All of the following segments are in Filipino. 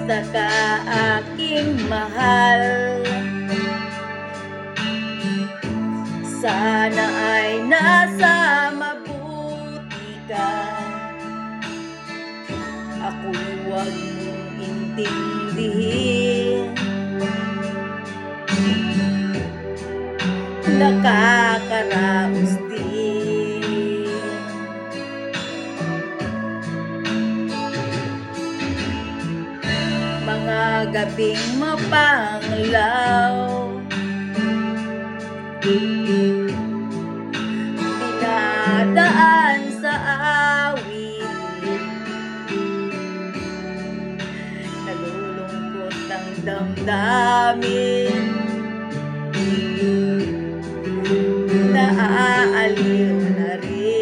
Kumusta ka aking mahal? Sana ay nasa mabuti ka. Ako'y huwag mong intindihin. Nakakaraos din. Mga gabing mapanglaw, dinadaan sa awit, nalulungkot ang damdamin, naaaliw na rin.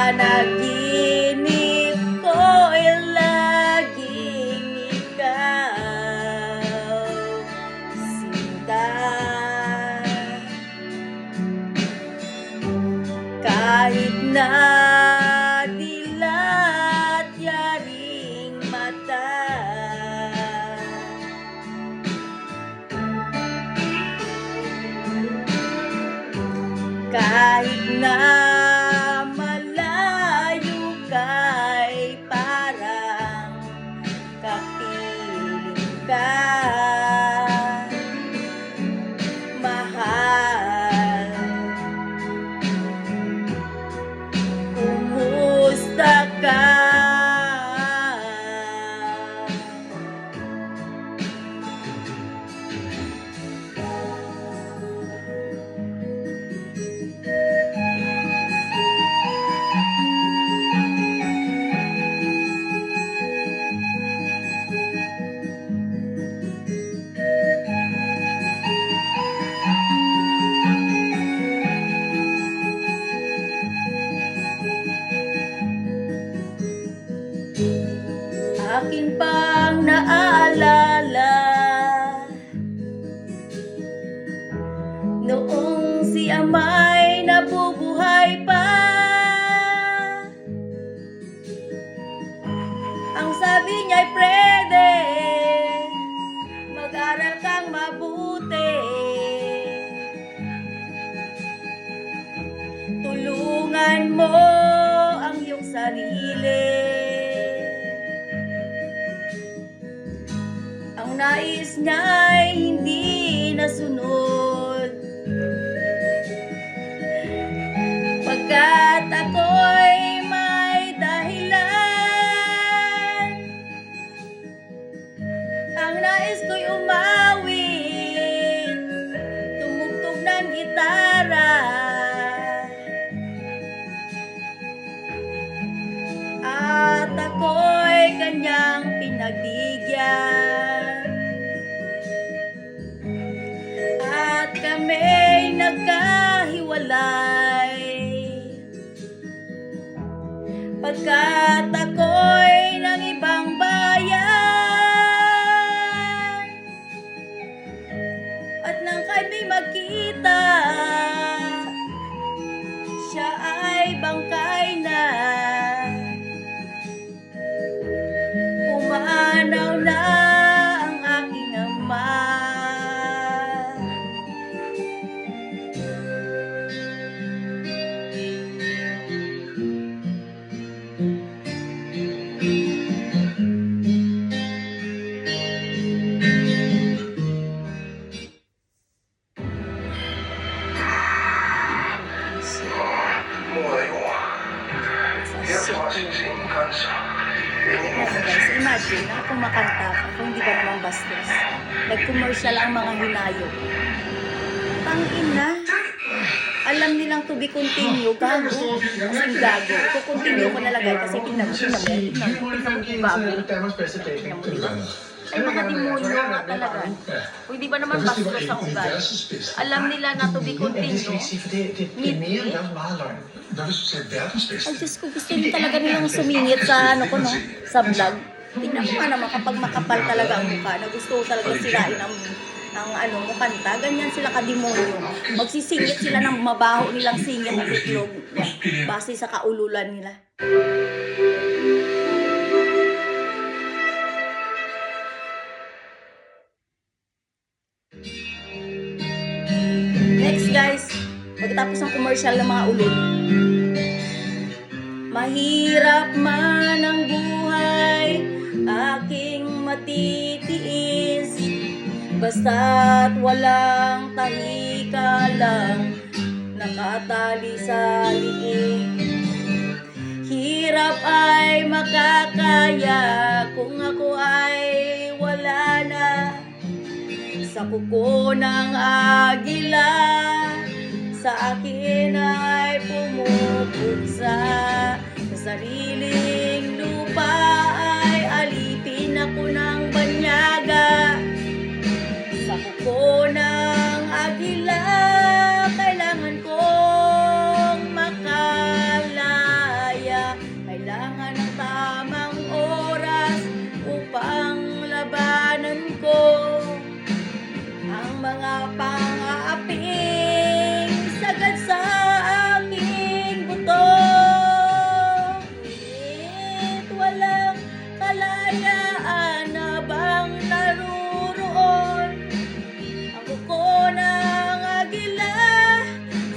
Panaginip ko'y laging ikaw, sinta. Kahit na dilat yaring mata, kahit na malayo ka'y parang kapiling ka, mahal. Kumusta ka? Akin pang naaalala noong si ama'y nabubuhay pa. Ang sabi niya'y, "Prede, mag-aral kang mabuti. Tulungan mo ang iyong sarili." Ang nais niya'y hindi nasunod, pagkat ako'y may dahilan. Ang nais ko'y umawit, tumugtog ng gitara, at ako'y kanyang pinagbigyan. At kami'y nagkahiwalay, pagkat ako'y ng ibang bayan. At nang kami magkita, siya ay bangkay na. Pumanaw na ang aking ama. Guys, imagine na kumakanta ka kung hindi ba naman bastos. Nag-commercial ang mga hinayo. Tangina. Alam nilang to be continue, gago. Kasing gago. So, continue ko nalagay kasi tingnan mo, tingnan mo kung gago. Tingnan mo, diba? Ay, mga demonyo nga talaga. O, di ba naman bastos ang ugali? Alam nila na to be continue. Midway. Ay, Diyos ko, gusto din talaga nilang sumingit sa, ano ko, no? Sa vlog. Tingnan mo nga naman kapag makapal talaga ang mukha, na gusto ko talaga sirain ang ang ano mo kanta, ganyan sila kademonyo. Magsisingit sila ng mabaho nilang singit at itlog base sa kaululan nila. Next guys, pagkatapos ng commercial ng mga ulol. Mahirap man ang buhay, aking matitiis, basta't walang tahika lang, nakatali sa liig. Hirap ay makakaya kung ako ay wala na, sa kuko ng agila, sa akin ay pumupugsa. Sa sariling lupa ay alipin ako ng banyaga. Sa kuko ng agila, kailangan kong makalaya. Kailangan ng tamang oras upang labanan ko ang mga pang-aaping sagad sa aking buto. Ngunit walang kalayaan na bang naruroon ang kuko ng agila,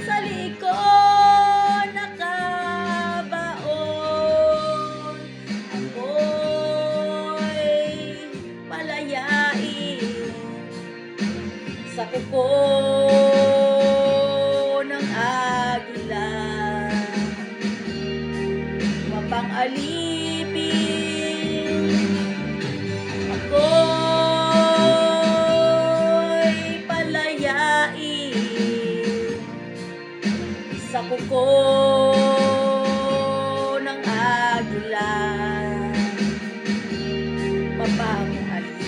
sa likod nakabaon. Ako'y palayain sa kuko ng agila, mapang-alipin. Ako'y palayain sa kuko ng agila, mapang-alipin.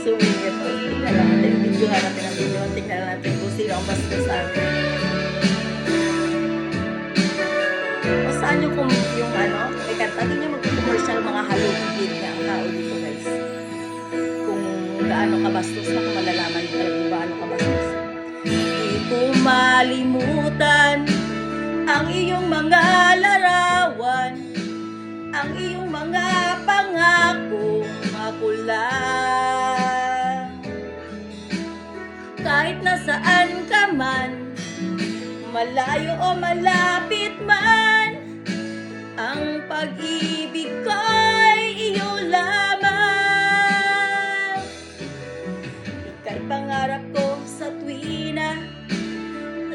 Sumingit. Tingnan natin, videohan natin ang video. Tingnan natin kung sino ang bastos sa atin. O saan yung ano, may kanta din yung mag-commercial, mga halugin niya ang tao dito guys. Kung gaano kabastos na, kung malalaman nyo talaga kung gaano kabastos. Di ko malimutan ang iyong mga larawan, ang iyong mga pangakong makulang. Kahit nasaan ka man, malayo o malapit man, ang pag-ibig ko'y iyo lamang. Ika'y pangarap ko sa tuwina,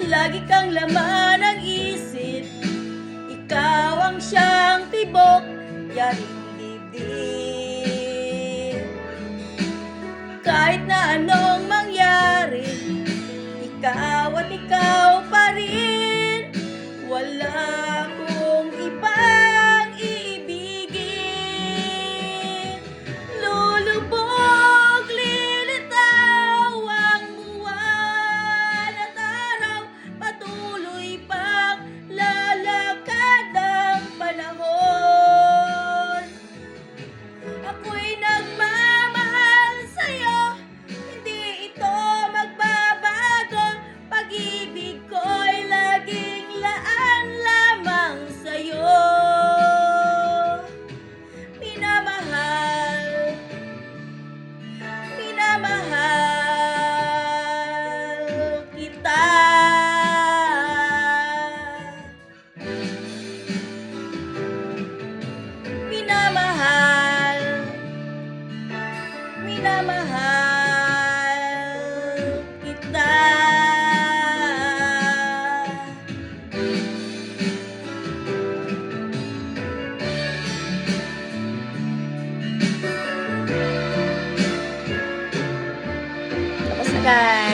lagi kang laman ng isip. Ikaw ang siyang tibok, yaring dibdib. Kahit na anong mangyari, ikaw at ikaw pa rin. Wala kong ibang iibigin. Lulubog, lilitaw ang buwan at araw, patuloy pang lalakad ang panahon. Ako'y nagmamahal sa'yo, hindi ito magbabago. Pag-ibig ko'y laging laan lamang sa'yo. Minamahal, minamahal kita. Minamahal, minamahal kita. Tapos na guys.